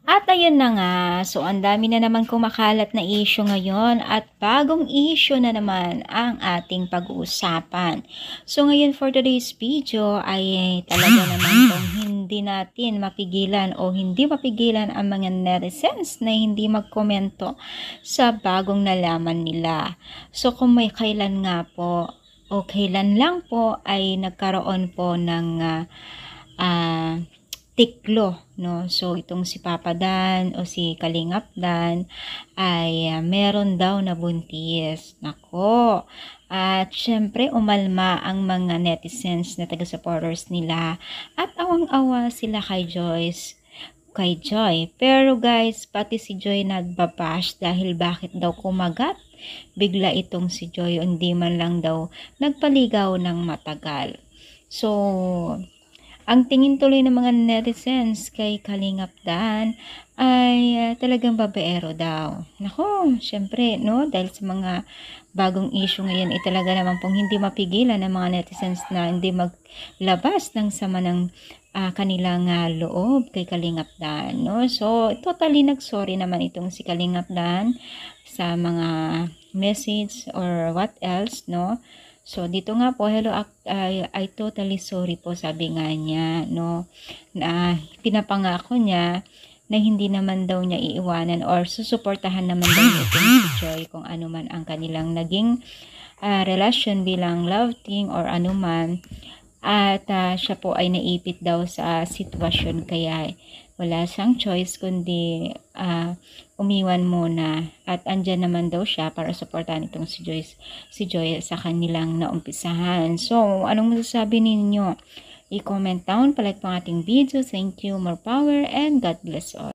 At ayun na nga, so ang dami na naman kumakalat na issue ngayon at bagong issue na naman ang ating pag-uusapan. So ngayon for today's video ay talaga naman kung hindi natin mapigilan o hindi mapigilan ang mga netizens na hindi magkomento sa bagong nalaman nila. So kung may kailan nga po o kailan lang po ay nagkaroon po ng tiklo, no? So, itong si Papa Dan o si Kalingap Dan ay meron daw na buntis. Nako. At syempre, umalma ang mga netizens na taga-supporters nila at awang-awa sila kay Joy. Pero guys, pati si Joy nagbabash dahil bakit daw kumagat bigla itong si Joy, hindi man lang daw nagpaligaw ng matagal. So, ang tingin tuloy ng mga netizens kay Kalingap Dan ay talagang babaero daw. Nako, syempre, no? Dahil sa mga bagong issue ngayon, talaga naman pong hindi mapigilan ng mga netizens na hindi maglabas ng sama ng kanilang loob kay Kalingap Dan, no? So, totally nagsorry naman itong si Kalingap Dan sa mga message or what else, no? So, dito nga po, hello, I totally sorry po, sabi nga niya, no, na pinapangako niya na hindi naman daw niya iiwanan or susuportahan naman daw niya si Joy kung ano man ang kanilang naging relasyon bilang love team or anuman. At siya po ay naipit daw sa sitwasyon kaya wala siyang choice kundi umiwan muna at andyan naman daw siya para suportahan itong si Joy sa kanilang naumpisahan. So, anong masasabi ninyo? I-comment down, palike po ang ating video. Thank you, more power, and God bless all.